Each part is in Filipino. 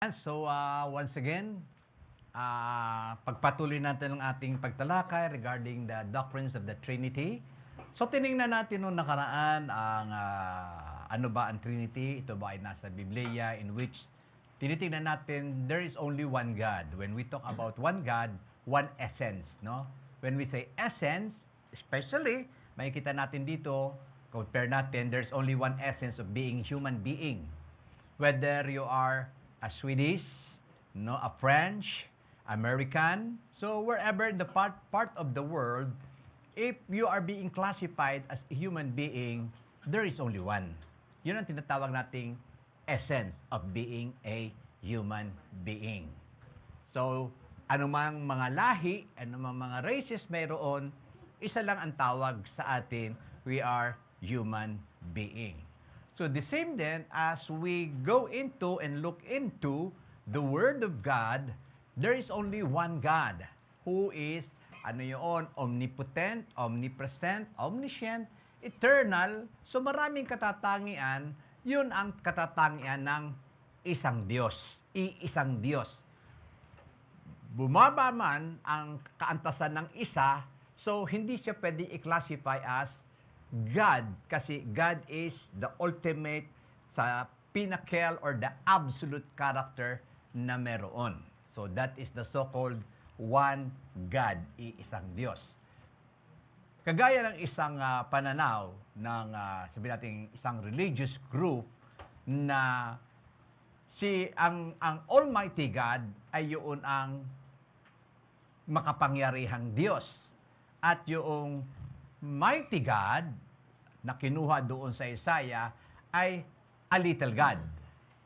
Once again, pagpatuloy natin ang ating pagtalakay regarding the doctrines of the Trinity. So, tinignan natin nung nakaraan ang ano ba ang Trinity? Ito ba ay nasa Biblia in which tinitingnan natin there is only one God. When we talk about one God, one essence, no? When we say essence, especially, makikita natin dito, compare natin, there's only one essence of being human being. Whether you are a Swedish, no, a French, American, so wherever in the part of the world, if you are being classified as a human being, there is only one. Yun ang tinatawag nating essence of being a human being. So, anumang mga lahi, anumang mga races mayroon, isa lang ang tawag sa atin, we are human being. So the same then, as we go into and look into the Word of God, there is only one God who is, omnipotent, omnipresent, omniscient, eternal. So maraming katatangian, yun ang katatangian ng isang Diyos, iisang Diyos. Bumaba man ang kaantasan ng isa, so hindi siya pwede i-classify as God, kasi God is the ultimate sa pinnacle or the absolute character na meron. So that is the so-called one God, iisang Diyos. Kagaya ng isang pananaw ng sabihin natin isang religious group na ang Almighty God ay yun ang makapangyarihang Diyos at yung Mighty God na kinuha doon sa Isaiah ay a little God.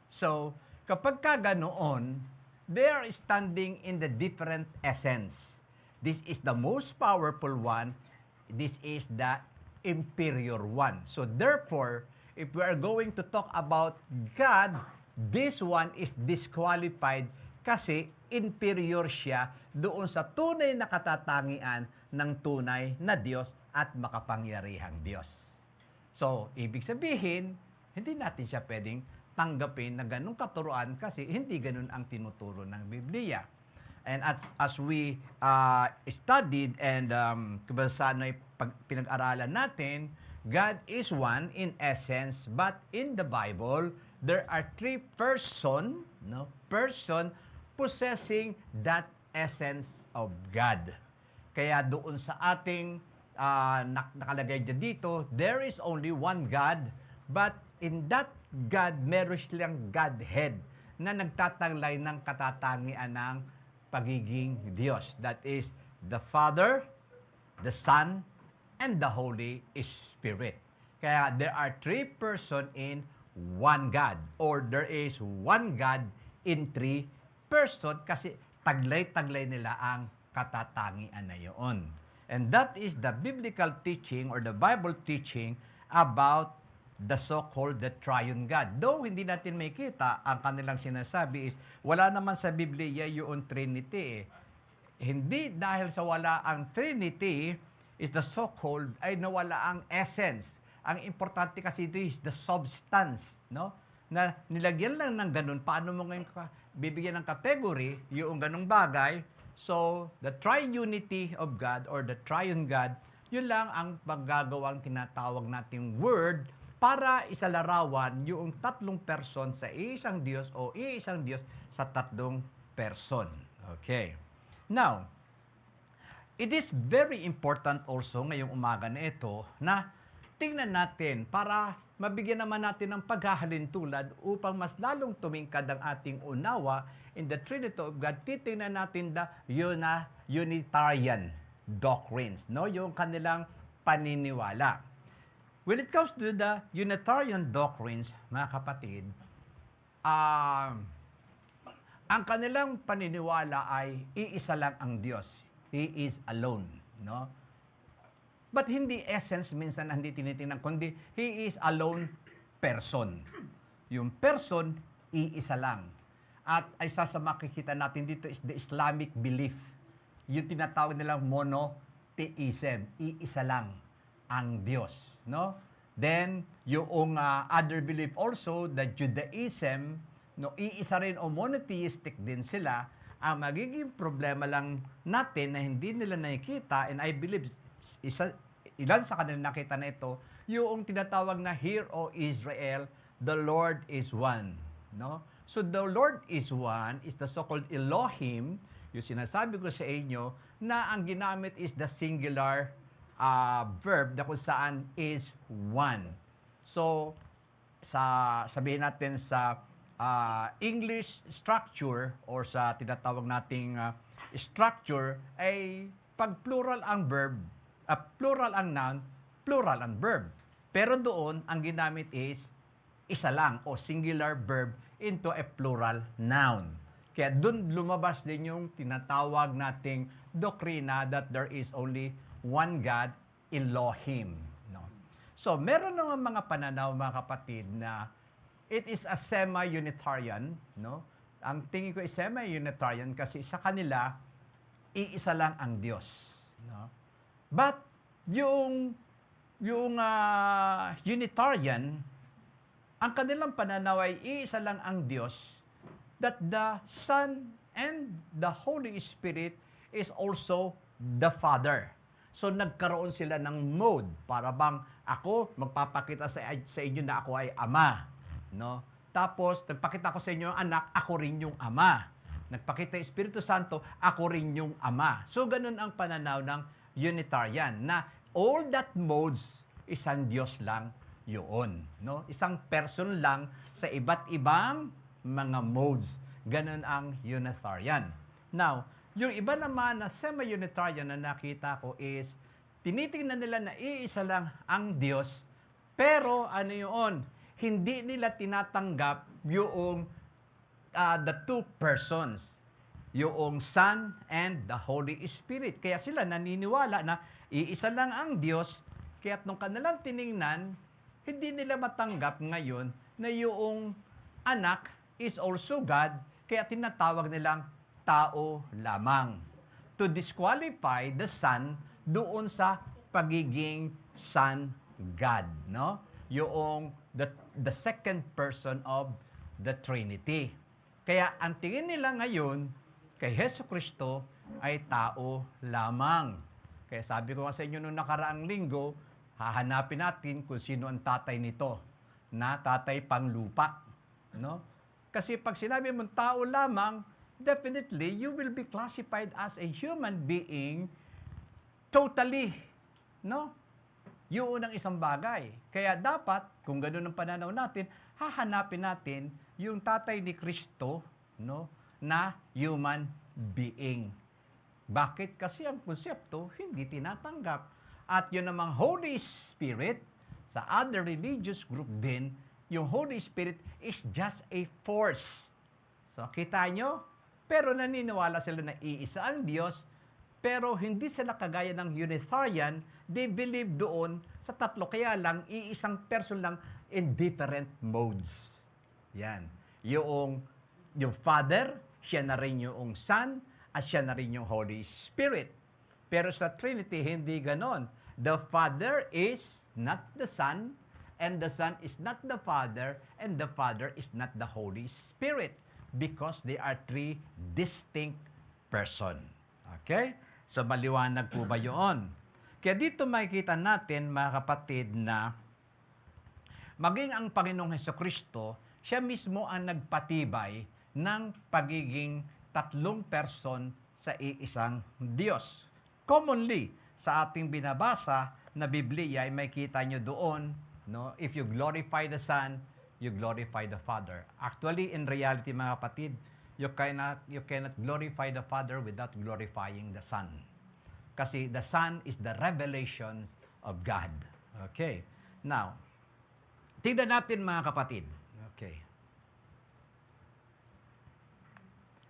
So, kapag ka ganoon, they are standing in the different essence. This is the most powerful one. This is the inferior one. So, therefore, if we are going to talk about God, this one is disqualified kasi inferior siya doon sa tunay na katatangian ng tunay na Diyos at makapangyarihang Diyos. So, ibig sabihin, hindi natin siya pwedeng tanggapin na ganung katuruan kasi hindi ganun ang tinuturo ng Biblia. And as we studied and kung saan ay pinag-aralan natin, God is one in essence, but in the Bible, there are three person possessing that essence of God. Kaya doon sa ating nakalagay dito, there is only one God, but in that God, meron silang Godhead na nagtataglay ng katatangian ng pagiging Diyos. That is the Father, the Son, and the Holy Spirit. Kaya there are three persons in one God, or there is one God in three person kasi taglay-taglay nila ang katatangian na yun. And that is the biblical teaching or the Bible teaching about the so-called the triune God. Though hindi natin makita, ang kanilang sinasabi is wala naman sa Biblia yung Trinity. Hindi dahil sa wala ang Trinity is the so-called ay nawala ang essence. Ang importante kasi ito is the substance, no? Na nilagyan lang ng ganun, paano mo ngayon bibigyan ng category yung ganung bagay. So, the triunity of God or the triune God, yun lang ang paggagawang tinatawag nating word para isalarawan yung tatlong person sa isang Diyos o iisang Diyos sa tatlong person. Okay. Now, it is very important also ngayong umaga na ito na tingnan natin para mabigyan naman natin ng paghahalintulad upang mas lalong tumingkad ang ating unawa in the Trinity of God. Titingnan natin the Unitarian doctrines, no? Yung kanilang paniniwala. When it comes to the Unitarian doctrines, mga kapatid, ang kanilang paniniwala ay iisa lang ang Diyos. He is alone, no? But hindi essence minsan hindi tinitingnan, kundi He is alone person. Yung person, iisa lang. At isa sa makikita natin dito is the Islamic belief. Yung tinatawag nilang monotheism. Iisa lang ang Diyos. No? Then, yung other belief also, the Judaism, no, iisa rin o monotheistic din sila. Ang magiging problema lang natin na hindi nila nakikita, and I believe ilan sa kanila nakita na ito, yung tinatawag na Hear, O Israel, the Lord is one. No? So the Lord is one is the so-called Elohim, yung sinasabi ko sa inyo, na ang ginamit is the singular verb na kung saan is one. So, sabihin natin sa English structure or sa tinatawag nating structure ay pag plural ang verb, plural ang noun, plural ang verb. Pero doon, ang ginamit is isa lang o singular verb into a plural noun. Kaya doon lumabas din yung tinatawag nating doktrina that there is only one God, Elohim. No? So, meron naman mga pananaw, mga kapatid, na it is a semi-Unitarian, no? Ang tingin ko is semi-Unitarian kasi sa kanila, iisa lang ang Diyos. No? But, yung Unitarian, ang kanilang pananaw ay iisa lang ang Diyos, that the Son and the Holy Spirit is also the Father. So, nagkaroon sila ng mode para bang ako magpapakita sa inyo na ako ay Ama. No? Tapos, nagpakita ko sa inyo ang anak, ako rin yung Ama. Nagpakita yung Espiritu Santo, ako rin yung Ama. So, ganun ang pananaw ng Unitarian na all that modes, isang Diyos lang yun. No? Isang person lang sa iba't ibang mga modes. Ganun ang Unitarian. Now, yung iba naman na semi-Unitarian na nakita ko is, tinitingnan nila na iisa lang ang Diyos, pero ano yun? Hindi nila tinatanggap yung the two persons, yung Son and the Holy Spirit. Kaya sila naniniwala na iisa lang ang Diyos, kaya nung kanilang tiningnan, hindi nila matanggap ngayon na yung anak is also God, kaya tinatawag nilang tao lamang. To disqualify the Son doon sa pagiging Son God, no? Yung the second person of the Trinity. Kaya ang tingin nila ngayon kay Hesukristo ay tao lamang. Kaya sabi ko nga sa inyo noong nakaraang linggo, hahanapin natin kung sino ang tatay nito, na tatay panglupa, no? Kasi pag sinabi mong tao lamang, definitely you will be classified as a human being totally, no? Yun ang isang bagay. Kaya dapat, kung gano'n ang pananaw natin, hahanapin natin yung tatay ni Kristo, no, na human being. Bakit? Kasi ang konsepto hindi tinatanggap. At yun namang Holy Spirit, sa other religious group din, yung Holy Spirit is just a force. So, kita nyo? Pero naniniwala sila na iisa ang Diyos, pero hindi sila kagaya ng Unitarian, they believe doon sa tatlo, kaya lang iisang person lang in different modes. Yan. Yung Father, siya na rin yung Son, at siya na rin yung Holy Spirit. Pero sa Trinity, hindi ganon. The Father is not the Son, and the Son is not the Father, and the Father is not the Holy Spirit, because they are three distinct person. Okay? So, maliwanag po ba yun? Kaya dito makikita natin, mga kapatid, na maging ang Panginoong Hesukristo, siya mismo ang nagpatibay ng pagiging tatlong person sa iisang Diyos. Commonly, sa ating binabasa na Biblia, ay makikita nyo doon, no? If you glorify the Son, you glorify the Father. Actually, in reality, mga kapatid, you cannot glorify the Father without glorifying the Son. Kasi the Son is the revelations of God. Okay. Now, tingnan natin, mga kapatid. Okay.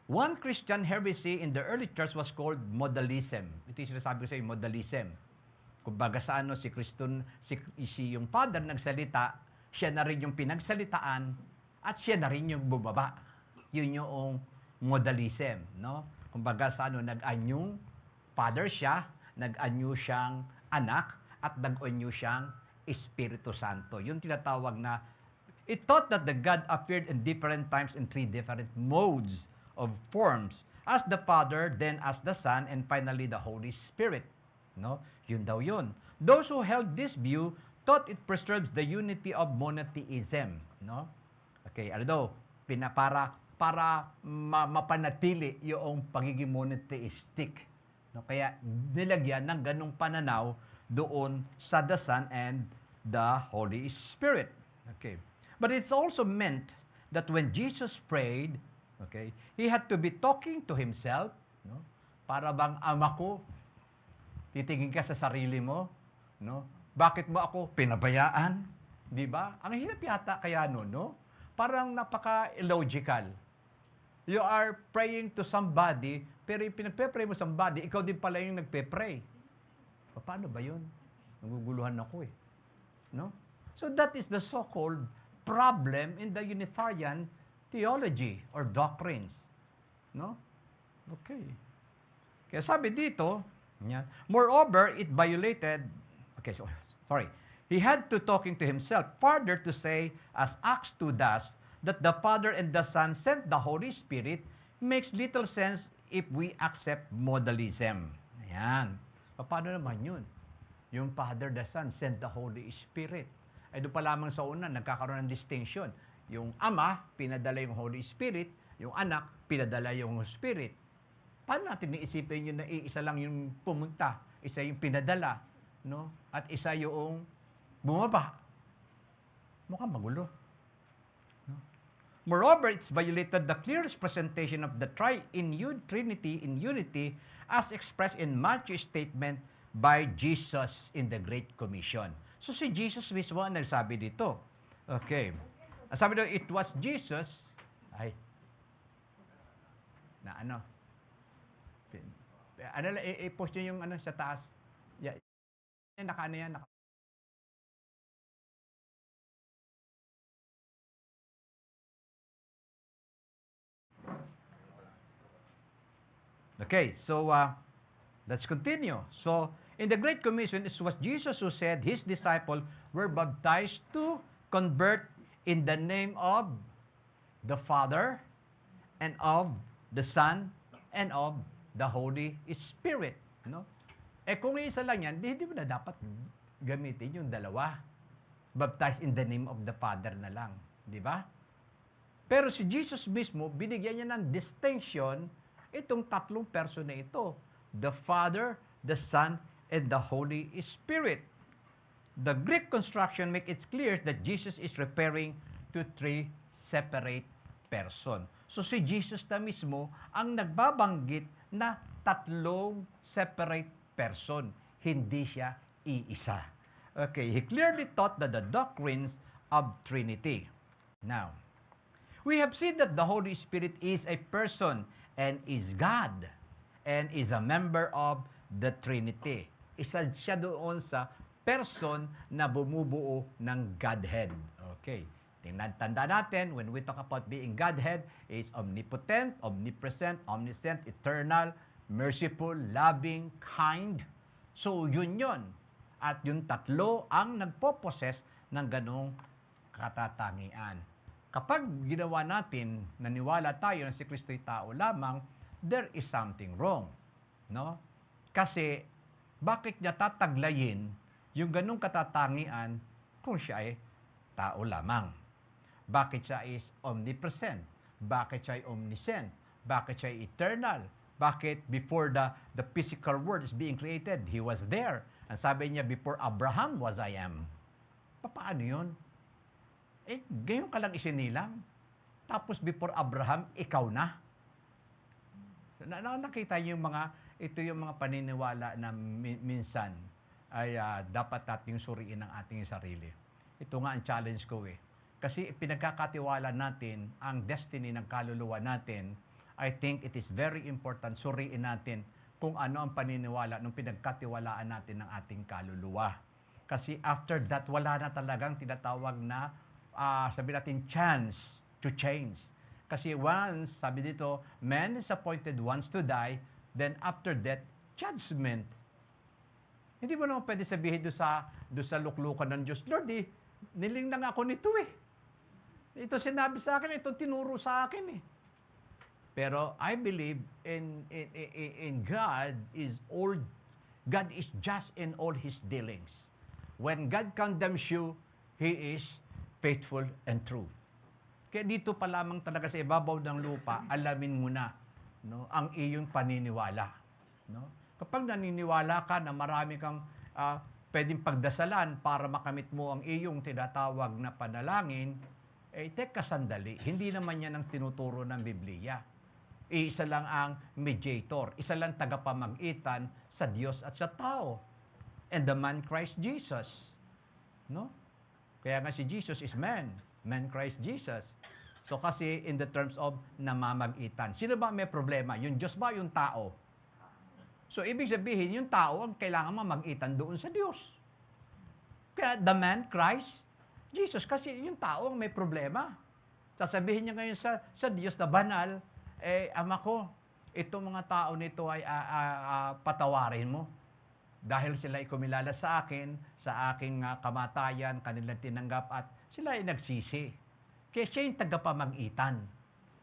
One Christian heresy in the early church was called modalism. Ito yung sinasabi ko sa iyo, modalism. Kumbaga sa ano, si yung Father nagsalita, siya na rin yung pinagsalitaan, at siya na rin yung bumaba. Yun yung modalism, no? Kumbaga sa ano, nag-anyong Father siya, nag-anyo siyang anak, at nag-anyo siyang Espiritu Santo. Yung tinatawag na It taught that the God appeared in different times in three different modes of forms, as the Father, then as the Son, and finally the Holy Spirit. No? Yun daw yun. Those who held this view thought it preserves the unity of monotheism. No? Okay, ano daw? Para mapanatili yung pagiging monotheistic. No? Kaya nilagyan ng ganong pananaw doon sa the Son and the Holy Spirit. Okay. But it's also meant that when Jesus prayed, okay, he had to be talking to himself, no? Para bang ama ko, titingin ka sa sarili mo, no? Bakit mo ako pinabayaan? 'Di ba? Ang hirap yata kaya no? Parang napaka-illogical. You are praying to somebody, pero yung pinagpe-pray mo somebody, ikaw din pala yung nagpe-pray. Paano ba 'yun? Naguguluhan ako eh. No? So that is the so-called problem in the Unitarian theology or doctrines. No? Okay. Kaya sabi dito, yan, moreover, it violated, he had to talking to himself, further to say, as Acts 2 does, that the Father and the Son sent the Holy Spirit makes little sense if we accept modalism. Ayan. Paano naman yun? Yung Father, the Son, sent the Holy Spirit. Ay doon pa lamang sa una, nagkakaroon ng distinction. Yung Ama, pinadala yung Holy Spirit. Yung Anak, pinadala yung Spirit. Paano natin iisipin yun na isa lang yung pumunta, isa yung pinadala, no? At isa yung bumaba? Mukhang magulo. No? Moreover, it's violated the clearest presentation of the Triune Trinity in unity as expressed in Matthew's statement by Jesus in the Great Commission. So si Jesus mismo ang nagsabi dito. Okay. Ang sabi daw, it was Jesus, i-post nyo yung sa taas. Yeah. Naka. Okay, so let's continue. So, in the Great Commission, it was Jesus who said his disciples were baptized to convert in the name of the Father and of the Son and of the Holy Spirit. No? Kung isa lang yan, hindi mo na dapat gamitin yung dalawa. Baptized in the name of the Father na lang. Di ba? Pero si Jesus mismo, binigyan niya ng distinction itong tatlong person na ito. The Father, the Son, and the Holy Spirit. The Greek construction makes it clear that Jesus is referring to three separate persons. So si Jesus na mismo ang nagbabanggit na tatlong separate person. Hindi siya iisa. Okay, he clearly taught that the doctrines of Trinity. Now, we have seen that the Holy Spirit is a person and is God and is a member of the Trinity. Isa siya doon sa person na bumubuo ng Godhead. Okay. Tanda natin, when we talk about being Godhead, is omnipotent, omnipresent, omniscient, eternal, merciful, loving, kind. So, yun. At yung tatlo ang nagpo-possess ng ganong katatangian. Kapag ginawa natin, naniwala tayo na si Kristo'y tao lamang, there is something wrong. No? Kasi, bakit niya tataglayin yung ganong katatangian kung siya ay tao lamang? Bakit siya is omnipresent? Bakit siya ay omniscient? Bakit siya ay eternal? Bakit before the physical world is being created, He was there? Ang sabi niya, before Abraham was I am. Paano yun? Ngayon ka lang isinilang. Tapos before Abraham, ikaw na. So, nakita niyo ito yung mga paniniwala na minsan ay dapat nating suriin ang ating sarili. Ito nga ang challenge ko eh. Kasi pinagkakatiwala natin ang destiny ng kaluluwa natin. I think it is very important suriin natin kung ano ang paniniwala ng pinagkatiwalaan natin ng ating kaluluwa. Kasi after that, wala na talagang tinatawag na, sabi natin, chance to change. Kasi once, sabi dito, man is appointed once to die, then after death, judgment. Hindi mo naman pwede sabihin doon sa luklukan ng Diyos, Lord, niling lang ako nito eh. Ito sinabi sa akin, ito tinuro sa akin eh. Pero I believe in God is just in all His dealings. When God condemns you, He is faithful and true. Kaya dito pa lamang talaga sa ibabaw ng lupa, alamin mo na, no, ang iyong paniniwala. No? Kapag naniniwala ka na marami kang pwedeng pagdasalan para makamit mo ang iyong tinatawag na panalangin, teka sandali, hindi naman yan ang tinuturo ng Biblia. Isa lang ang mediator, isa lang tagapamagitan sa Diyos at sa tao. And the man Christ Jesus. No? Kaya nga si Jesus is man Christ Jesus. So kasi in the terms of namamagitan. Sino ba may problema? Yung Diyos ba yung tao? So ibig sabihin, yung tao ang kailangan mamagitan doon sa Diyos. Kaya the man Christ Jesus, kasi yung tao ang may problema. Sasabihin niya ngayon sa Diyos na banal, Ama ko, itong mga tao nito ay patawarin mo. Dahil sila ay kumilala sa akin, sa aking kamatayan, kanilang tinanggap at sila ay nagsisi. Kaya siya yung tagapamagitan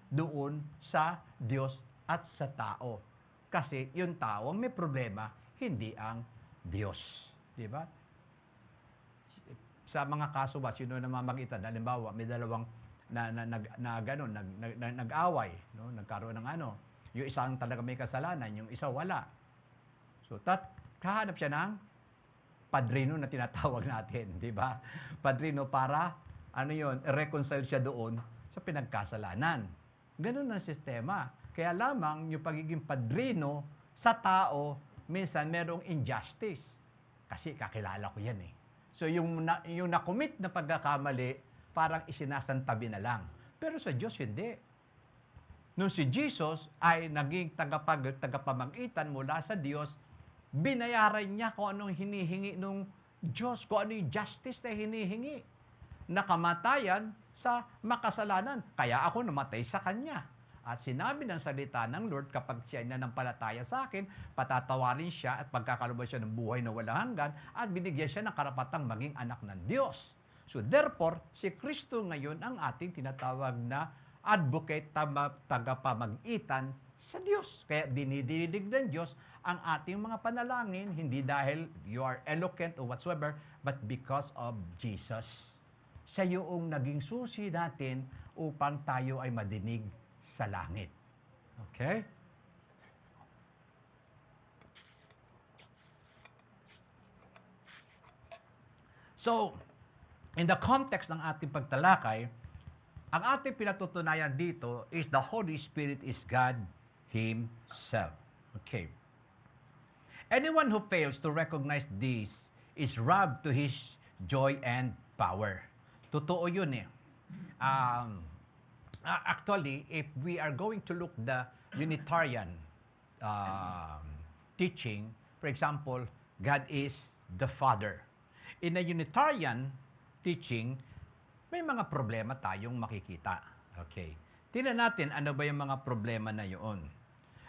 doon sa Diyos at sa tao. Kasi yung tao ang may problema, hindi ang Diyos. Di ba? Sa mga kaso ba, sino namamagitan? Halimbawa, may dalawang nag-away, no? Nagkaroon ng yung isang talaga may kasalanan, yung isa wala. So, kahanap siya ng padrino na tinatawag natin, di ba? Padrino para, reconcile siya doon sa pinagkasalanan. Ganun ang sistema. Kaya lamang yung pagiging padrino sa tao, minsan merong injustice. Kasi kakilala ko yan eh. So yung nakomit na pagkakamali, parang isinasantabi na lang. Pero sa Diyos, hindi. Nung si Jesus ay naging tagapamagitan mula sa Diyos, binayaran niya kung anong hinihingi ng Diyos, kung ano yung justice na hinihingi. Nakamatayan sa makasalanan. Kaya ako namatay sa Kanya. At sinabi ng salita ng Lord, kapag siya ay nanampalataya sa akin, patatawarin siya at pagkakalubos siya ng buhay na walang hanggan at binigyan siya ng karapatang maging anak ng Diyos. So therefore, si Kristo ngayon ang ating tinatawag na advocate, tagapamagitan sa Diyos. Kaya dinidinig ng Diyos ang ating mga panalangin, hindi dahil you are eloquent or whatsoever, but because of Jesus. Siya yung naging susi natin upang tayo ay madinig sa langit. Okay? So, in the context ng ating pagtalakay, ang ating pinatutunayan dito is the Holy Spirit is God Himself. Okay. Anyone who fails to recognize this is robbed to his joy and power. Totoo yun eh. Actually, if we are going to look the Unitarian teaching, for example, God is the Father. In a Unitarian teaching, may mga problema tayong makikita. Okay. Tingnan natin ano ba yung mga problema na yun.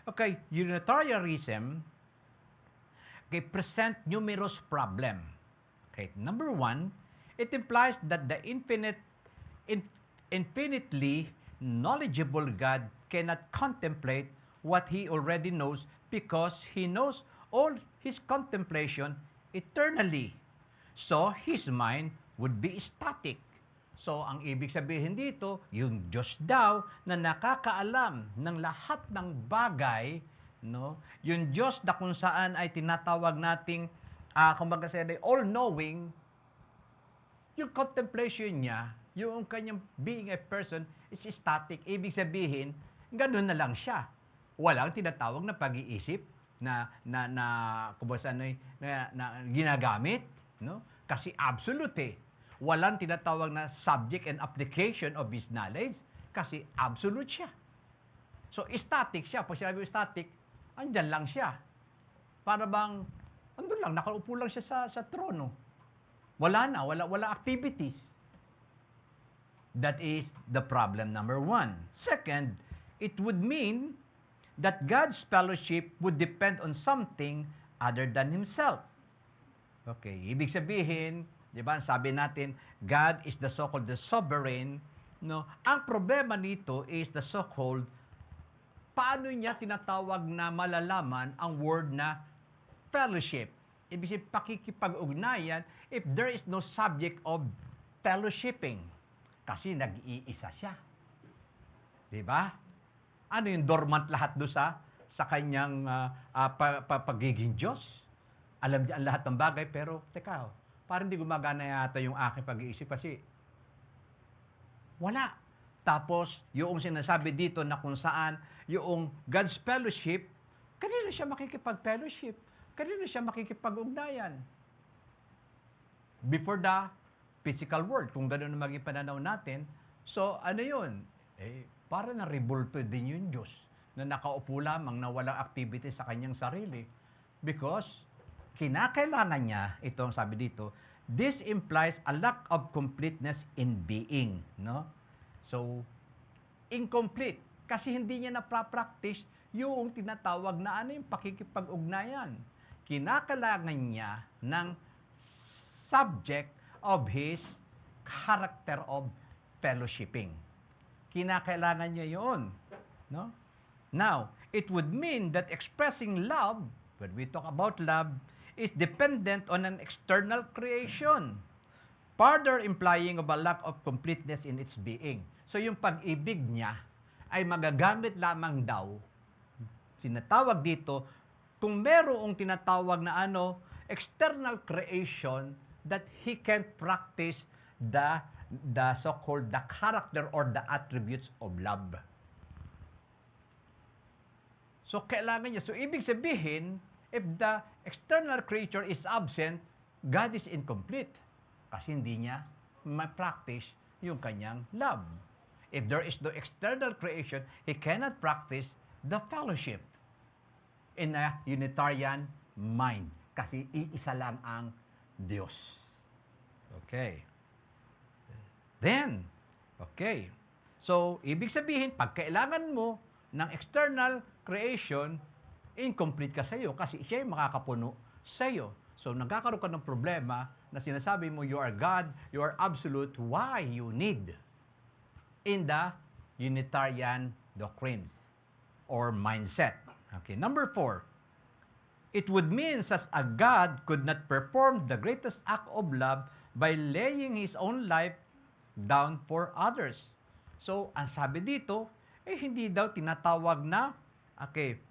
Okay, Unitarianism present numerous problem. Okay, number one, it implies that the infinitely knowledgeable God cannot contemplate what He already knows because He knows all His contemplation eternally. So, His mind would be static. So, ang ibig sabihin dito, yung Diyos daw na nakakaalam ng lahat ng bagay, no? Yung Diyos na kung saan ay tinatawag nating, kumbaga sa all-knowing, yung contemplation niya, yung kanyang being a person is static. Ibig sabihin, ganun na lang siya. Walang tinatawag na pag-iisip na ginagamit, no? Kasi absolute eh. Walang tinatawag na subject and application of His knowledge kasi absolute siya. So, static siya. Pag sinabi static, andyan lang siya. Para bang, andun lang, nakaupo lang siya sa trono. Wala activities. That is the problem number one. Second, it would mean that God's fellowship would depend on something other than Himself. Okay, ibig sabihin, di ba, sabi natin, God is the so-called the sovereign No? Ang problema nito is the so-called, paano niya tinatawag na malalaman ang word na fellowship? Ibig sabihin, pakikipag-ugnayan if there is no subject of fellowshipping. Kasi nag-iisa siya. Di ba? Ano yung dormant lahat do sa kanyang pagiging Diyos? Alam niya ang lahat ng bagay, pero teka, parang hindi gumagana yata yung aking pag-iisip kasi wala. Tapos, yung sinasabi dito na kung saan yung God's fellowship, kanino siya makikipag-fellowship? Kanino siya makikipag-ugnayan? Before the physical world, kung gano'n na maging pananaw natin, so ano yun? Para na rebulto din yung Diyos na nakaupo lamang na walang activity sa kanyang sarili. Because, kinakailangan niya, ito ang sabi dito, this implies a lack of completeness in being. No? So, incomplete. Kasi hindi niya na-practice yung tinatawag na ano yung pakikipag-ugnayan. Kinakailangan niya ng subject of his character of fellowshipping. Kinakailangan niya yun. No? Now, it would mean that expressing love, when we talk about love, is dependent on an external creation, further implying of a lack of completeness in its being. So yung pag-ibig niya ay magagamit lamang daw, sinatawag dito, kung merong tinatawag na external creation that he can practice the so-called the character or the attributes of love. So kailangan niya. So ibig sabihin, if the external creature is absent, God is incomplete. Kasi hindi niya ma-practice yung kanyang love. If there is no external creation, He cannot practice the fellowship in a Unitarian mind. Kasi iisa lang ang Diyos. Okay. Then, okay. So, ibig sabihin, pag kailangan mo ng external creation, incomplete ka sa iyo kasi siya yung makakapuno sa iyo. So, nagkakaroon ka ng problema na sinasabi mo, you are God, you are absolute, why you need in the Unitarian doctrines or mindset. Okay, number 4, it would mean such a God could not perform the greatest act of love by laying His own life down for others. So, ang sabi dito, hindi daw tinatawag na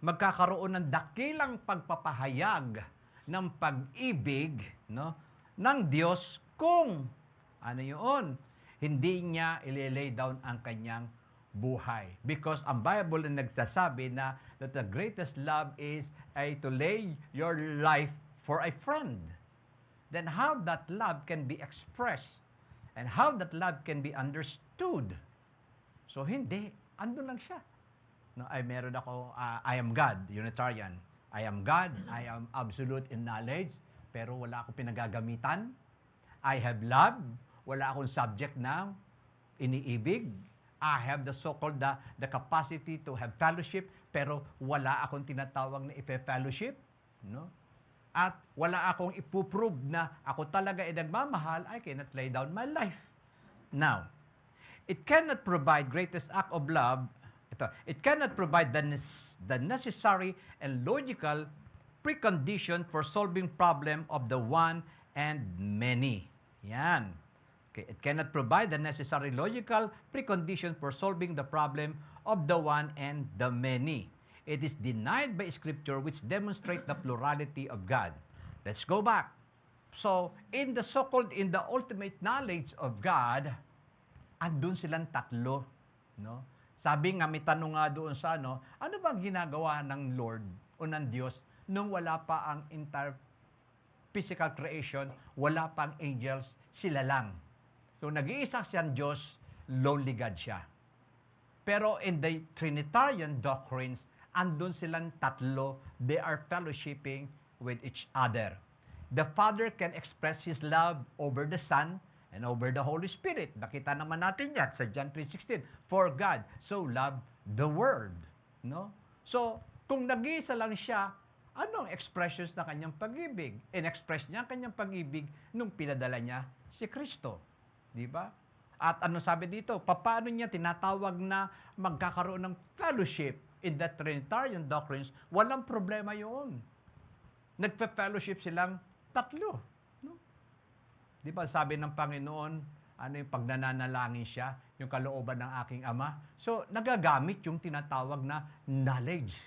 magkakaroon ng dakilang pagpapahayag ng pag-ibig, no, ng Diyos kung hindi niya ililay down ang kanyang buhay. Because ang Bible ay nagsasabi na that the greatest love is to lay your life for a friend. Then how that love can be expressed and how that love can be understood? So hindi, andun lang siya. No, meron ako, I am God, Unitarian. I am God, I am absolute in knowledge, pero wala akong pinagagamitan. I have love, wala akong subject na iniibig. I have the so-called the capacity to have fellowship, pero wala akong tinatawag na ife-fellowship. No? At wala akong ipuprove na ako talaga ay nagmamahal, I cannot lay down my life. Now, it cannot provide greatest act of love. It cannot provide the necessary and logical precondition for solving problem of the one and many. Yan. Okay. It cannot provide the necessary logical precondition for solving the problem of the one and the many. It is denied by Scripture which demonstrate the plurality of God. Let's go back. So, in the so-called, in the ultimate knowledge of God, andun silang tatlo. No? Sabi nga, may tanong nga doon sa ano bang ginagawa ng Lord o ng Diyos nung wala pa ang entire physical creation, wala pang angels, sila lang. So, nag-iisa siyang Diyos, lonely God siya. Pero in the Trinitarian doctrines, andun silang tatlo, they are fellowshipping with each other. The Father can express His love over the Son and over the Holy Spirit. Nakita naman natin yan sa John 3:16. For God so loved the world. No? So, kung nag-iisa lang siya, anong expressions na kanyang pag-ibig? In-express niya ang kanyang pag-ibig nung pinadala niya si Kristo. Di ba? At ano sabi dito? Paano niya tinatawag na magkakaroon ng fellowship in the Trinitarian doctrines? Walang problema yun. Nagpe-fellowship silang tatlo. No? Di ba sabi ng Panginoon, ano yung pag nananalangin siya, yung kalooban ng aking Ama? So, nagagamit yung tinatawag na knowledge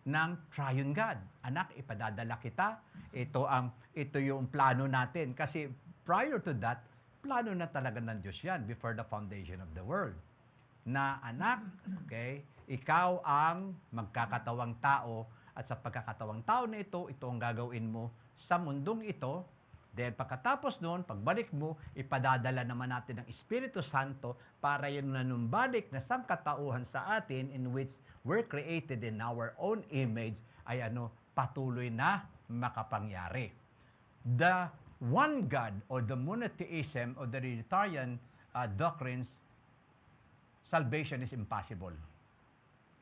ng Triune God. Anak, ipadadala kita. Ito yung plano natin. Kasi prior to that, plano na talaga ng Diyos yan before the foundation of the world. Na anak, okay, ikaw ang magkakatawang tao at sa pagkakatawang tao na ito ang gagawin mo sa mundong ito. Then pagkatapos noon, pagbalik mo, ipadadala naman natin ng Espiritu Santo para yung nanumbalik na sangkatauhan sa atin in which we're created in our own image ay patuloy na makapangyari. The one God or the monotheism or the Trinitarian doctrines, salvation is impossible.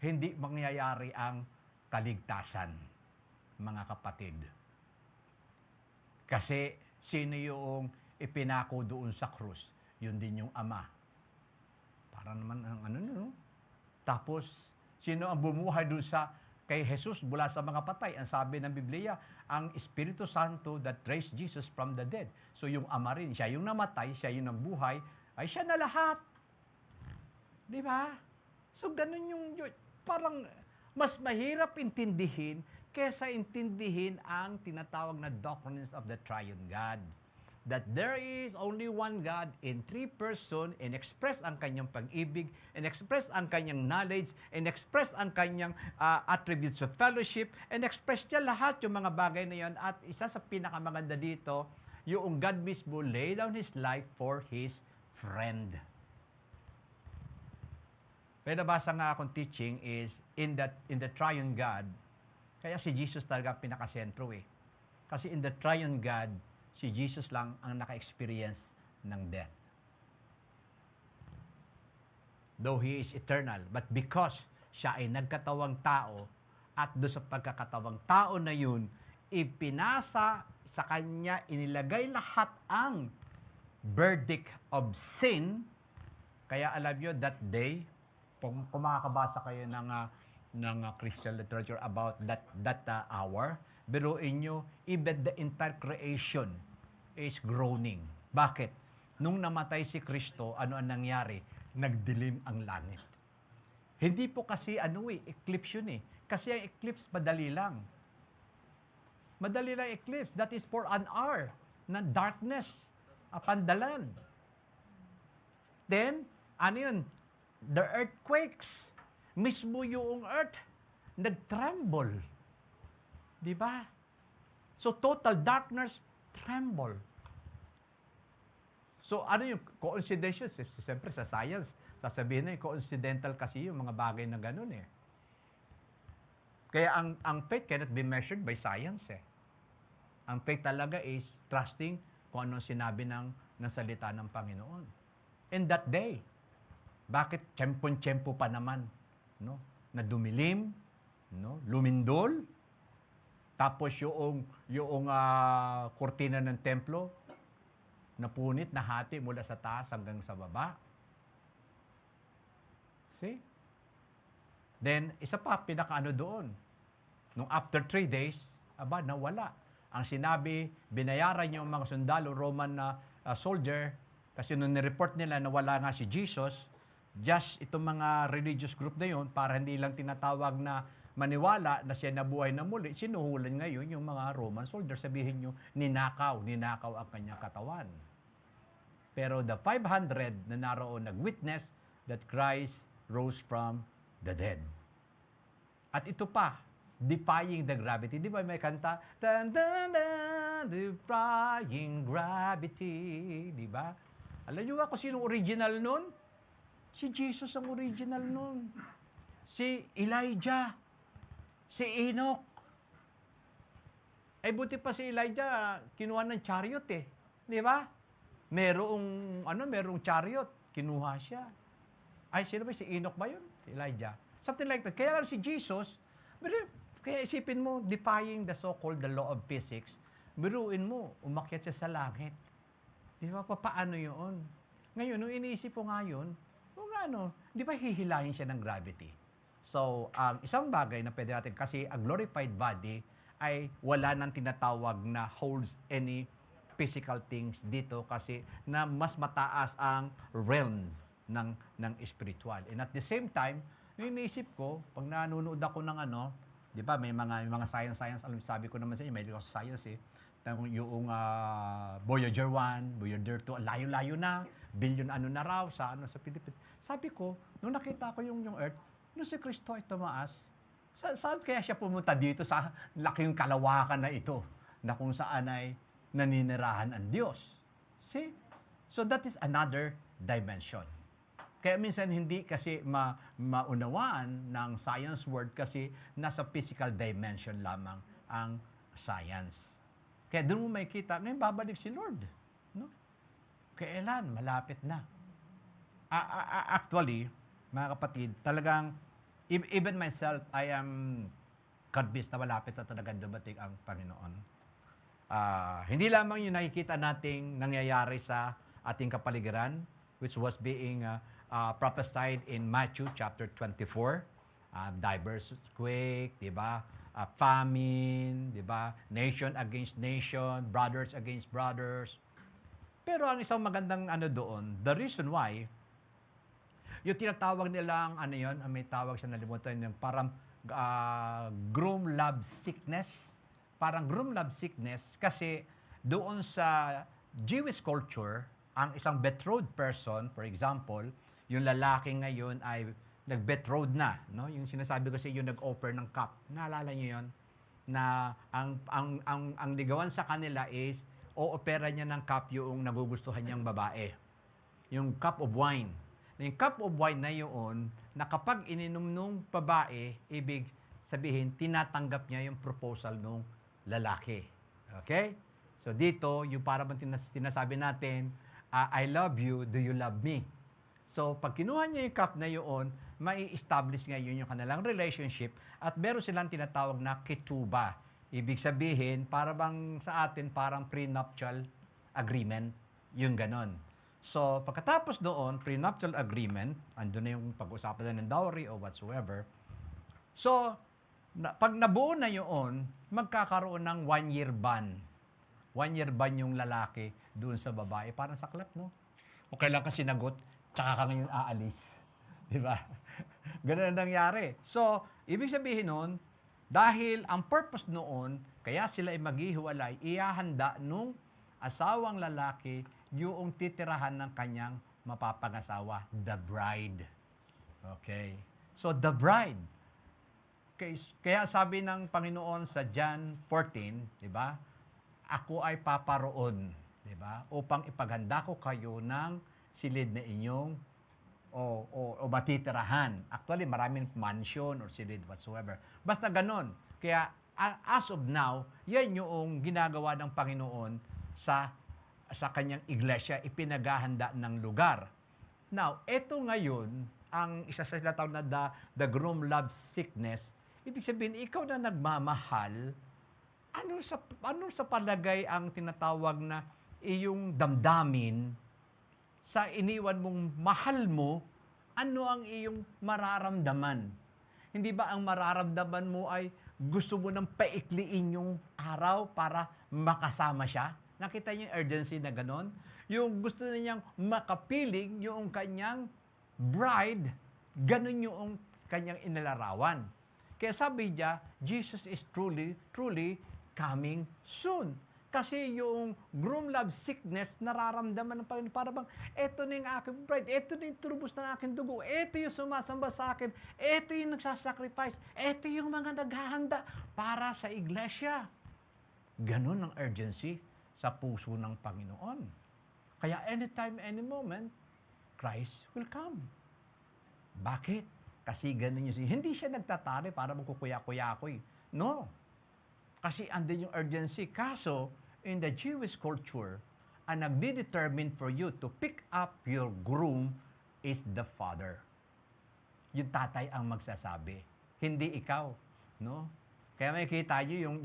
Hindi mangyayari ang kaligtasan, mga kapatid. Kasi sino yung ipinako doon sa krus? Yun din yung Ama. Para naman ang Tapos, sino ang bumuhay doon kay Jesus mula sa mga patay? Ang sabi ng Biblia, ang Espiritu Santo that raised Jesus from the dead. So yung Ama rin, siya yung namatay, siya yung nabuhay, ay siya na lahat. Di ba? So ganun yung parang mas mahirap intindihin kesa intindihin ang tinatawag na doctrines of the Triune God. That there is only one God in three person and express ang kanyang pag-ibig, and express ang kanyang knowledge, and express ang kanyang attributes of fellowship, and express niya lahat yung mga bagay na yan. At isa sa pinakamaganda dito, yung God mismo lay down His life for His friend. Kaya nabasa nga akong teaching is in the Triune God, kaya si Jesus talaga pinakasentro eh. Kasi in the Triune God, si Jesus lang ang naka-experience ng death. Though He is eternal, but because siya ay nagkatawang tao, at doon sa pagkakatawang tao na yun, ipinasa sa Kanya, inilagay lahat ang verdict of sin. Kaya alam nyo, that day, kung makakabasa kayo ng Christian literature about that hour, biruin nyo, even the entire creation is groaning. Bakit? Nung namatay si Kristo, ano ang nangyari? Nagdilim ang langit. Hindi po kasi eclipse yun eh. Kasi ang eclipse, madali lang. Madali lang eclipse. That is for an hour na darkness, pandalan. Then, yun? The earthquakes. Mismo yung earth, nag-tremble. Di ba? So, total darkness, tremble. So, ano yung coincidences? Siyempre, sa science, sasabihin na yung coincidental kasi yung mga bagay na ganun eh. Kaya ang faith cannot be measured by science eh. Ang faith talaga is trusting kung anong sinabi ng salita ng Panginoon. In that day, bakit tiyempon-tiyempo pa naman? No? Na dumilim, no? Lumindol, tapos yung kurtina ng templo, napunit, nahati mula sa taas hanggang sa baba. See? Then, isa pa, pinakaano doon. Nung after 3 days, nawala. Ang sinabi, binayaran yung mga sundalo, Roman na soldier, kasi nung nireport nila na wala nga si Jesus, just itong mga religious group na yun, para hindi lang tinatawag na maniwala na siya nabuhay na muli, sinuhulan ngayon yung mga Roman soldiers. Sabihin nyo, ninakaw ang kanyang katawan. Pero the 500 na naroon nag-witness that Christ rose from the dead. At ito pa, defying the gravity. Di ba may kanta? Dun, dun, dun, defying gravity. Di ba? Alam nyo ba kung sino original nun? Si Jesus ang original nun. Si Elijah. Si Enoch. Ay buti pa si Elijah, kinuha ng chariot eh. Di ba? Merong chariot. Kinuha siya. Ay, sino ba? Si Enoch ba yun? Si Elijah. Something like that. Kaya si Jesus, kaya isipin mo, defying the so-called the law of physics, biruin mo, umakyat siya sa langit. Di ba? Paano yun? Ngayon, nung iniisip ko nga yun, kung ano, di ba hihilahin siya ng gravity? So, ang isang bagay na pwede natin, kasi a glorified body ay wala nang tinatawag na holds any physical things dito kasi na mas mataas ang realm ng spiritual. And at the same time, yung iniisip ko, pag nanonood ako ng ano, di ba, may mga science, alam, sabi ko naman sa inyo, may ako sa science eh, yung Voyager 1, Voyager 2, layo-layo na, billion ano na raw sa Pilipinas. Sabi ko, nung nakita ko yung Earth, nung si Kristo ay tumaas, saan kaya siya pumunta dito sa laking kalawakan na ito, na kung saan ay naninirahan ang Diyos? See? So that is another dimension. Kaya minsan hindi kasi maunawaan ng science word kasi nasa physical dimension lamang ang science. Kaya doon mo makikita, ngayon babalik si Lord. No? Kailan? Malapit na. Actually, mga kapatid, talagang, even myself, I am convinced na malapit na talaga dumating ang Panginoon. Hindi lamang yung nakikita nating nangyayari sa ating kapaligiran, which was being prophesied in Matthew chapter 24, diverse quake, di ba? Famine, di ba? Nation against nation, brothers against brothers. Pero ang isang magandang ano doon, the reason why, yung tinatawag nilang, ano yun, may tawag siya, nalimutan yung parang groom love sickness. Parang groom love sickness kasi doon sa Jewish culture, ang isang betrothed person, for example, yung lalaki ngayon ay nag-betrothed na, no? Yung sinasabi ko sa iyo, nag-offer ng cup. Naalala niyo 'yon? Na ang ligawan sa kanila is o-opera niya ng cup yung nagugustuhan niyang babae. Yung cup of wine. Yung cup of wine na yun, na kapag ininom nung babae, ibig sabihin, tinatanggap niya yung proposal nung lalaki. Okay? So dito, yung para bang sinasabi natin, I love you, do you love me? So pag kinuha niya yung cup na yun, mai-establish ngayon yung kanilang relationship at meron silang tinatawag na ketuba. Ibig sabihin, para bang sa atin, parang prenuptial agreement. Yung ganon. So, pagkatapos doon, prenuptial agreement, andun na yung pag-usapan na ng dowry or whatsoever. So, pag nabuo na yun, magkakaroon ng 1-year ban. 1-year ban yung lalaki doon sa babae. Parang saklap, no? O kailan ka sinagot, tsaka ka ngayon aalis. Diba? Ganun ang nangyari. So, ibig sabihin nun, dahil ang purpose noon, kaya sila ay maghihiwalay, ihahanda nung asawang lalaki yung titirahan ng kanyang mapapangasawa, the bride. Okay? So, the bride. Kaya sabi ng Panginoon sa John 14, di ba? Ako ay paparoon, di ba? Upang ipaghanda ko kayo ng silid na inyong o matitirahan. Actually, maraming mansion or silid whatsoever. Basta ganon. Kaya as of now, yan yung ginagawa ng Panginoon sa kanyang iglesia, ipinaghahanda ng lugar. Now, eto ngayon, ang isa sa tinatawag na the groom love sickness, ibig sabihin, ikaw na nagmamahal, ano sa palagay ang tinatawag na iyong damdamin sa iniwan mong mahal mo, ano ang iyong mararamdaman? Hindi ba ang mararamdaman mo ay gusto mo nang paikliin yung araw para makasama siya? Nakita niyo yung urgency na ganon? Yung gusto na niyang makapiling yung kanyang bride, ganon yung kanyang inilarawan. Kaya sabi niya, Jesus is truly coming soon. Kasi yung groom love sickness, nararamdaman ng Panginoon, para bang, eto na yung aking bride, eto na yung turubos ng aking dugo, eto yung sumasamba sa akin, eto yung nagsasacrifice, eto yung mga naghahanda para sa iglesia. Ganon ang urgency sa puso ng Panginoon. Kaya anytime, any moment, Christ will come. Bakit? Kasi ganon yung hindi siya nagtatari para magkukuya-kuya-kuy. No. Kasi andun yung urgency. Kaso, in the Jewish culture, ang nagdi-determine for you to pick up your groom is the father. Yung tatay ang magsasabi. Hindi ikaw. No? Kaya makikita nyo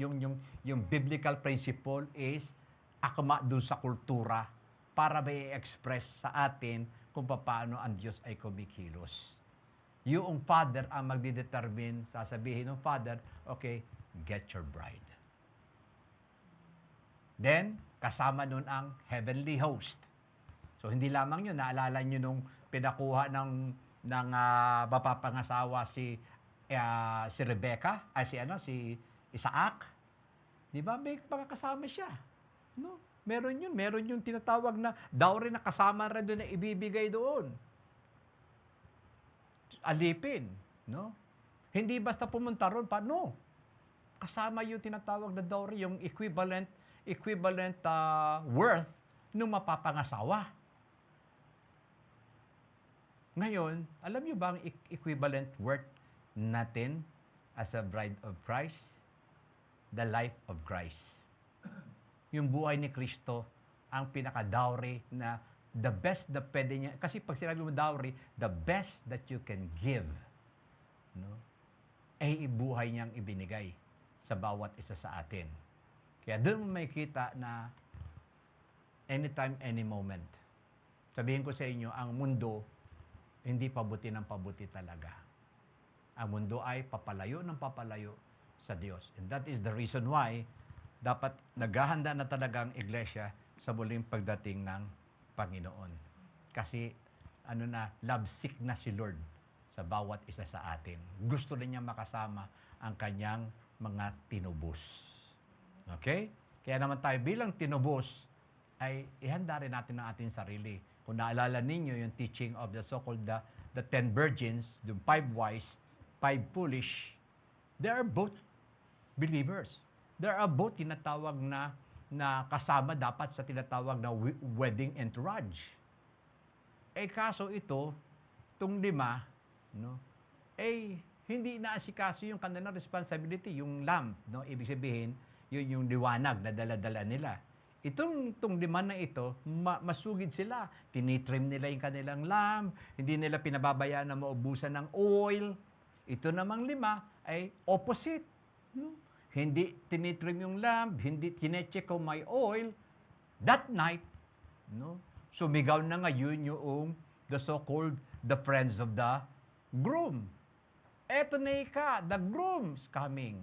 yung biblical principle is akma dun sa kultura para may express sa atin kung paano ang Diyos ay kumikilos. Yung Father ang magdidetermine, sasabihin ng Father, okay, get your bride. Then, kasama nun ang heavenly host. So, hindi lamang yun, naalala nyo nung pinakuha ng mapapangasawa si Rebecca, si Isaac. Di ba? May mga kasama siya. No? Meron yung tinatawag na dowry na kasama rin doon na ibibigay doon. Alipin. No? Hindi basta pumunta ron pa. No. Kasama yung tinatawag na dowry, yung equivalent worth ng mapapangasawa. Ngayon, alam niyo ba ang equivalent worth natin as a bride of Christ? The life of Christ. Yung buhay ni Kristo ang pinaka-dowry na the best na pwede niya. Kasi pag sinabi mo dowry, the best that you can give, no, ay buhay niyang ibinigay sa bawat isa sa atin. Kaya doon mo makikita na anytime, any moment. Sabihin ko sa inyo, ang mundo, hindi pabuti ng pabuti talaga. Ang mundo ay papalayo ng papalayo sa Diyos. And that is the reason why dapat naghahanda na talaga ang iglesia sa muling pagdating ng Panginoon. Kasi lovesick na si Lord sa bawat isa sa atin. Gusto rin niya makasama ang kanyang mga tinubos. Okay? Kaya naman tayo bilang tinubos ay ihanda rin natin ang ating sarili. Kung naalala ninyo yung teaching of the so-called the 10 virgins, yung 5 wise, 5 foolish, they are both believers. They are both tinatawag na kasama dapat sa tinatawag na wedding entourage. Kaso itong 5, no, hindi naasikaso yung kanilang responsibility, yung lamp, no? Ibig sabihin, yun yung liwanag na dala-dala nila. Itong 5 na ito, masugid sila. Tinitrim nila yung kanilang lamp, hindi nila pinababayaan na maubusan ng oil. Ito namang 5 ay opposite. No? Hindi tinitrim yung lamp, hindi tinecheck kung may oil. That night, no, sumigaw na ngayon yung the so-called the friends of the groom. Eto na the groom's coming.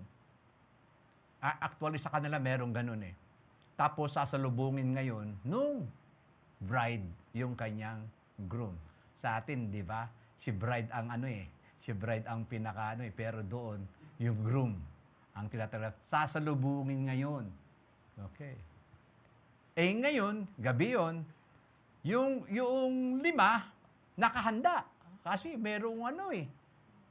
Actually, sa kanila merong ganun eh. Tapos sasalubungin ngayon nung bride yung kanyang groom. Sa atin, di ba? Si bride ang si bride ang pinaka pero doon yung groom ang tinatawag. Sasalubungin ngayon. Okay. Ngayon, gabi yun, yung 5 nakahanda. Kasi merong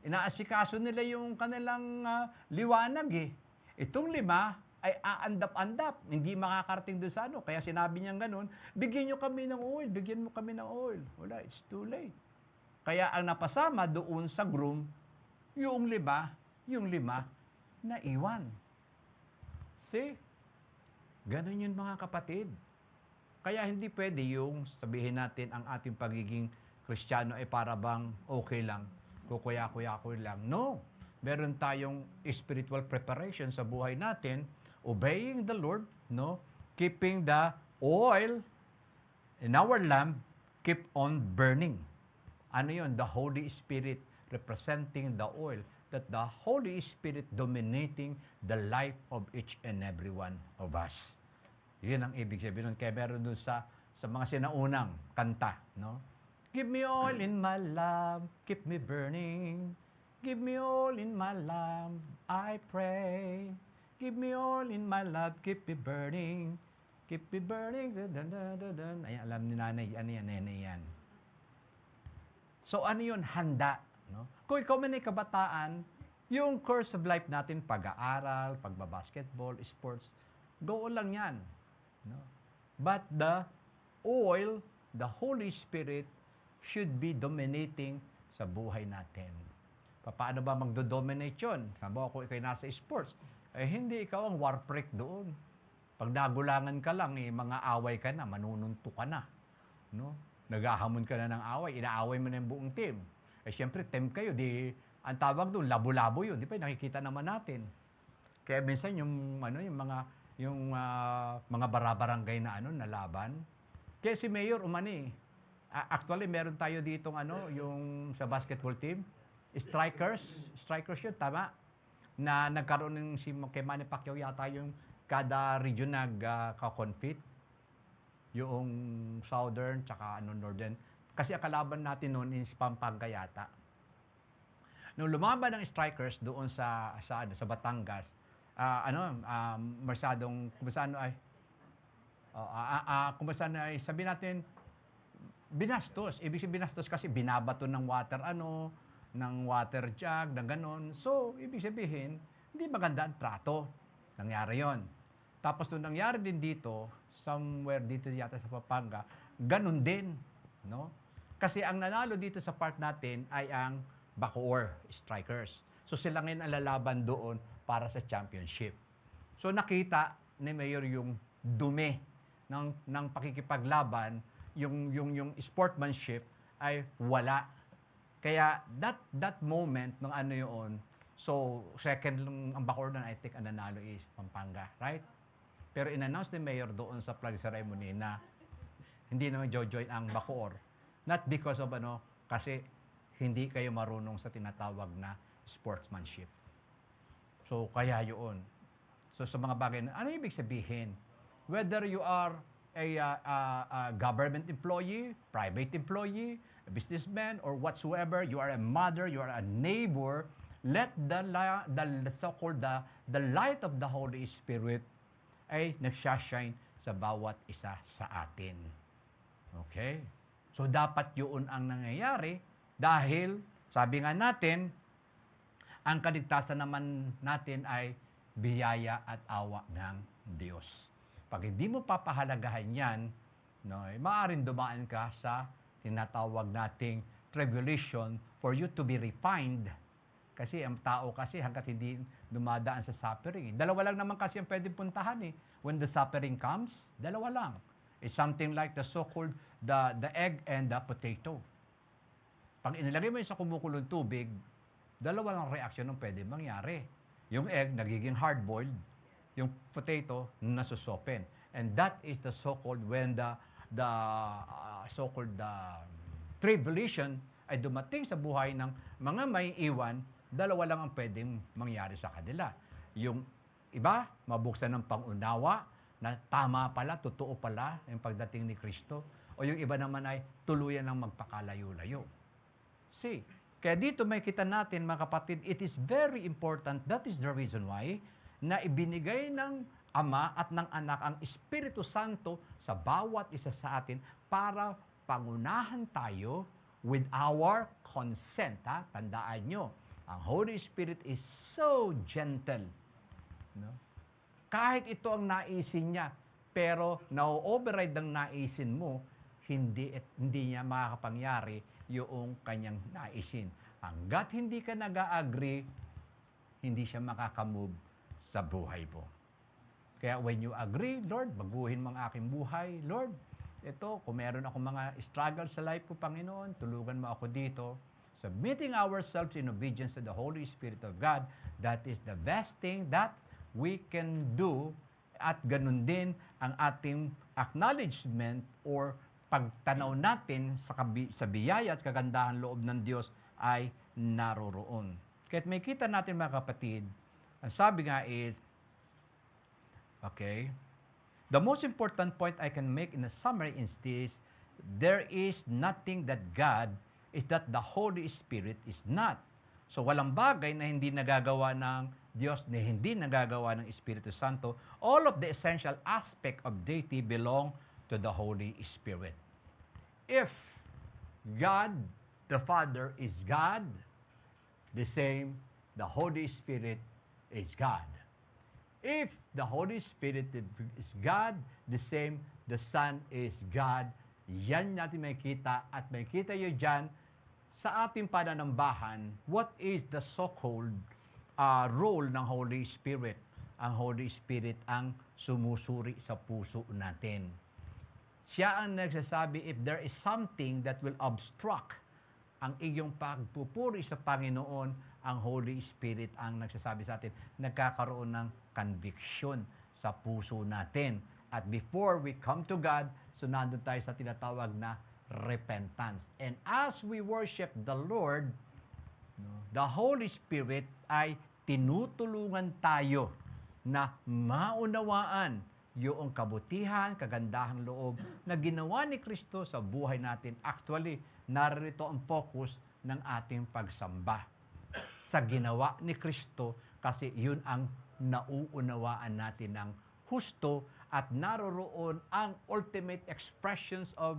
inaasikaso nila yung kanilang liwanag eh. Itong 5 ay aandap-andap, hindi makakarating doon sa Kaya sinabi niya ganun, bigyan nyo kami ng oil, bigyan mo kami ng oil. Wala, it's too late. Kaya ang napasama doon sa groom, yung 5 na iwan. See? Ganun yun mga kapatid. Kaya hindi pwede yung sabihin natin ang ating pagiging Kristiyano ay para bang okay lang, kukuya-kuya lang. No. Meron tayong spiritual preparation sa buhay natin, obeying the Lord, no? Keeping the oil in our lamp keep on burning. Ano yun? The Holy Spirit representing the oil. That the Holy Spirit dominating the life of each and every one of us. Yun ang ibig sabihin nun. Kaya meron dun sa mga sinaunang kanta, no? Give me oil in my lamp, keep me burning. Give me oil in my lamp, I pray. Give me oil in my lamp, keep me burning. Keep me burning. Ay, alam ni nanay, nanay yan. So ano yun? Handa. No? Kung ikaw man ay kabataan, yung course of life natin, pag-aaral, pagbabasketball, sports, go lang yan. No? But the oil, the Holy Spirit, should be dominating sa buhay natin. Paano ba magdo-dominate yun? Sabi ko, kung ikaw nasa sports, hindi ikaw ang war freak doon. Pag nagulangan ka lang, mga away ka na, manununto ka na. No? Naghahamon ka na ng away, inaaway mo na yung buong team. Siyempre, team kayo, ang tawag doon, labo-labo yun. Di ba, nakikita naman natin. Kaya minsan yung mga barabarangay na na laban, Kaya si Mayor umani. Actually, meron tayo ditong yung sa basketball team, strikers yun, tama? Na nagkaroon ng kay Manny Pacquiao yata yung kada region nagka-confit. Yung Southern, tsaka Northern. Kasi ang kalaban natin noon is Pampanga yata. Nung lumaban ng strikers doon sa Batangas, kumusta ay sabi natin, binastos. Ibig sabihin binastos kasi binabato ng ng water jug, ng ganon. So, ibig sabihin, hindi maganda ang trato. Nangyari yon. Tapos nung nangyari din dito, somewhere dito yata sa Pampanga, ganon din. No? Kasi ang nanalo dito sa part natin ay ang Bacoor Strikers. So sila ngayon ang lalaban doon para sa championship. So nakita ni Mayor yung dumi ng pakikipaglaban, yung sportsmanship ay wala. Kaya that moment ng yun, so second lang ang Bacoor na I think ang nanalo is Pampanga, right? Pero in-announce ni Mayor doon sa flag ceremony na hindi naman join ang Bacoor. Not because of kasi hindi kayo marunong sa tinatawag na sportsmanship. So kaya yun. So sa mga bagay na, ano ibig sabihin? Whether you are a government employee, private employee, a businessman, or whatsoever, you are a mother, you are a neighbor, let the so-called the light of the Holy Spirit ay nagsashine sa bawat isa sa atin. Okay? So dapat yun ang nangyayari dahil sabi nga natin, ang kaligtasan naman natin ay biyaya at awa ng Diyos. Pag hindi mo papahalagahan yan, maaaring dumaan ka sa tinatawag nating tribulation for you to be refined. Kasi ang tao kasi hanggat hindi dumadaan sa suffering. Dalawa lang naman kasi ang pwedeng puntahan eh. When the suffering comes, dalawa lang. It's something like the so-called the egg and the potato. Pag inilagay mo yun sa kumukulong tubig, dalawa lang reaction ng pwede mangyari. Yung egg, nagiging hard-boiled. Yung potato, nasusopen. And that is the so-called when the tribulation ay dumating sa buhay ng mga may iwan, dalawa lang ang pwedeng mangyari sa kanila. Yung iba, mabuksan ng pangunawa na tama pala, totoo pala yung pagdating ni Kristo. O yung iba naman ay tuluyan ng magpakalayo-layo. See, kaya dito may kita natin mga kapatid, it is very important, that is the reason why, na ibinigay ng Ama at ng Anak ang Espiritu Santo sa bawat isa sa atin para pangunahan tayo with our consent. Tandaan nyo, ang Holy Spirit is so gentle. No? Kahit ito ang naisin niya, pero na-override ang naisin mo, hindi niya makakapangyari yung kanyang naisin. Hanggat hindi ka nag-agree, hindi siya makakamove sa buhay mo. Kaya when you agree, Lord, baguhin mo ang aking buhay. Lord, ito, kung meron ako mga struggle sa life ko, Panginoon, tulungan mo ako dito. Submitting ourselves in obedience to the Holy Spirit of God, that is the best thing that we can do. At ganun din ang ating acknowledgement or pagtanaw natin sa biyaya at kagandahan loob ng Diyos ay naroroon. Kaya't may kita natin mga kapatid, ang sabi nga is, okay, the most important point I can make in a summary is this, there is nothing that God is that the Holy Spirit is not. So walang bagay na hindi nagagawa ng Diyos, na hindi nagagawa ng Espiritu Santo. All of the essential aspect of deity belong to the Holy Spirit. If God the Father is God, the same, the Holy Spirit is God. If the Holy Spirit is God, the same, the Son is God. Yan natin makita at makita yun dyan sa ating pananambahan, what is the so-called role ng Holy Spirit? Ang Holy Spirit ang sumusuri sa puso natin. Siya ang nagsasabi if there is something that will obstruct ang iyong pagpupuri sa Panginoon, ang Holy Spirit ang nagsasabi sa atin, nagkakaroon ng conviction sa puso natin. At before we come to God, so nandun tayo sa tinatawag na repentance. And as we worship the Lord, the Holy Spirit ay tinutulungan tayo na maunawaan yung kabutihan, kagandahang loob na ginawa ni Kristo sa buhay natin. Actually, narito ang focus ng ating pagsamba sa ginawa ni Kristo kasi yun ang nauunawaan natin ng husto at naroroon ang ultimate expressions of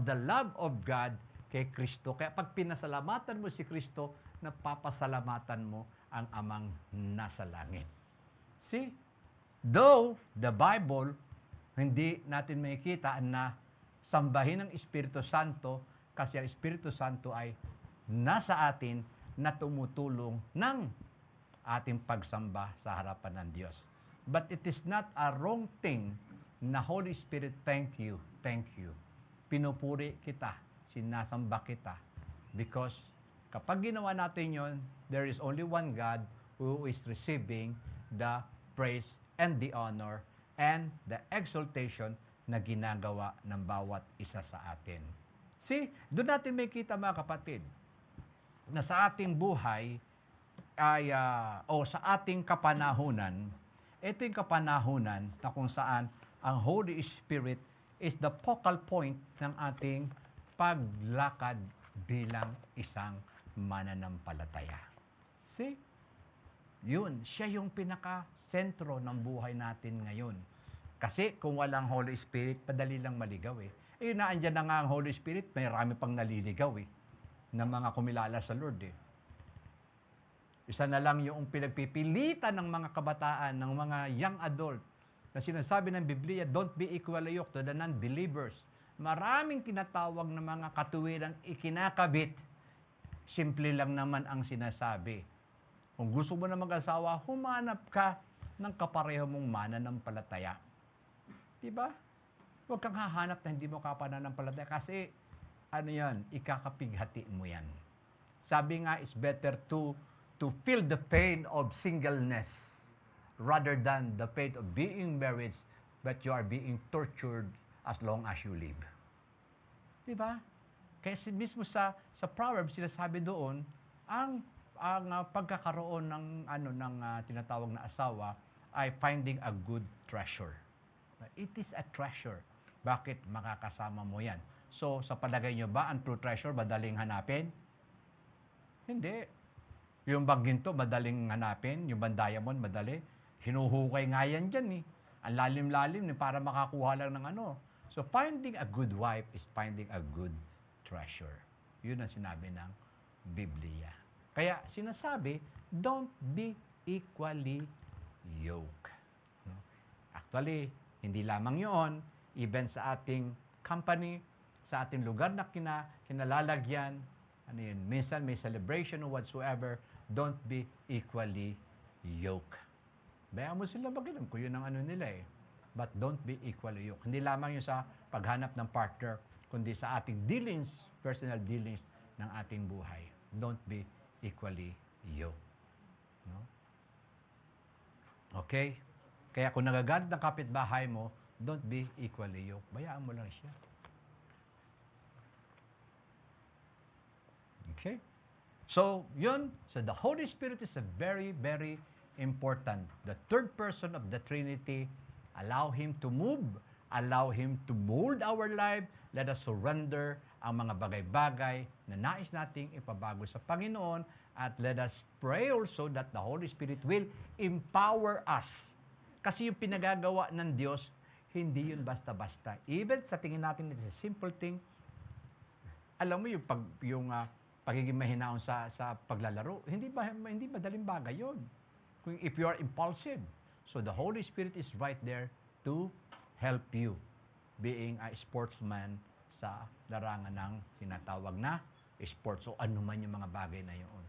the love of God kay Kristo. Kaya pag pinasalamatan mo si Kristo, napapasalamatan mo ang Amang nasa langit. See? Though the Bible, hindi natin makikita na sambahin ng Espiritu Santo kasi ang Espiritu Santo ay nasa atin na tumutulong ng ating pagsamba sa harapan ng Diyos. But it is not a wrong thing na Holy Spirit, thank you. Pinupuri kita, sinasamba kita. Because kapag ginawa natin yon, there is only one God who is receiving the praise and the honor and the exaltation na ginagawa ng bawat isa sa atin. See, doon natin may kita mga kapatid, na sa ating buhay ay, sa ating kapanahunan, ito yung kapanahunan na kung saan ang Holy Spirit is the focal point ng ating paglakad bilang isang mananampalataya. See? Yun, siya yung pinaka-sentro ng buhay natin ngayon. Kasi kung walang Holy Spirit, padali lang maligaw eh. Naandyan na nga ang Holy Spirit, may rami pang naliligaw eh, ng mga kumilala sa Lord eh. Isa na lang yung pinagpipilitan ng mga kabataan, ng mga young adult, na sinasabi ng Biblia, don't be equally yoked to the non-believers. Maraming tinatawag na mga katuwirang ikinakabit. Simple lang naman ang sinasabi. Kung gusto mo na mag-asawa, humanap ka ng kapareho mong mananampalataya. Diba? Huwag kang hahanap na hindi mo kapananampalataya kasi ano yan, ikakapighati mo yan. Sabi nga, it's better to feel the pain of singleness rather than the pain of being married, but you are being tortured as long as you live. Diba? Kaya mismo sa Proverbs, sinasabi doon, ang pagkakaroon ng tinatawag na asawa ay finding a good treasure. It is a treasure. Bakit? Makakasama mo yan. So, sa palagay nyo ba, ang true treasure, madaling hanapin? Hindi. Yung bang ginto, madaling hanapin. Yung bang diamond, madali. Hinuhukay nga yan dyan eh. Ang lalim-lalim para makakuha lang ng ano. So, finding a good wife is finding a good treasure. Yun ang sinabi ng Biblia. Kaya sinasabi, don't be equally yoked. No? Actually, hindi lamang yun, even sa ating company, sa ating lugar na kinalalagyan, minsan may celebration or whatsoever, don't be equally yoked. Bayaan mo sila mag-inom kung yun ang nila eh. But don't be equally yoked. Hindi lamang yun sa paghanap ng partner, kundi sa ating dealings, personal dealings ng ating buhay. Don't be equally yoked. No? Okay? Kaya kung nagagalit ng kapitbahay mo, don't be equally yoked. Bayaan mo lang siya. Okay? So, yun. So, the Holy Spirit is a very, very important. The third person of the Trinity, allow Him to move, allow Him to mold our life. Let us surrender ang mga bagay-bagay na nais nating ipabago sa Panginoon at let us pray also that the Holy Spirit will empower us. Kasi yung pinagagawa ng Diyos, hindi yun basta-basta. Even sa tingin natin, it's a simple thing. Alam mo yung pagiging mahinaon sa paglalaro, hindi madaling bagay yun. If you are impulsive. So the Holy Spirit is right there to help you being a sportsman sa larangan ng tinatawag na sports o ano man yung mga bagay na yun.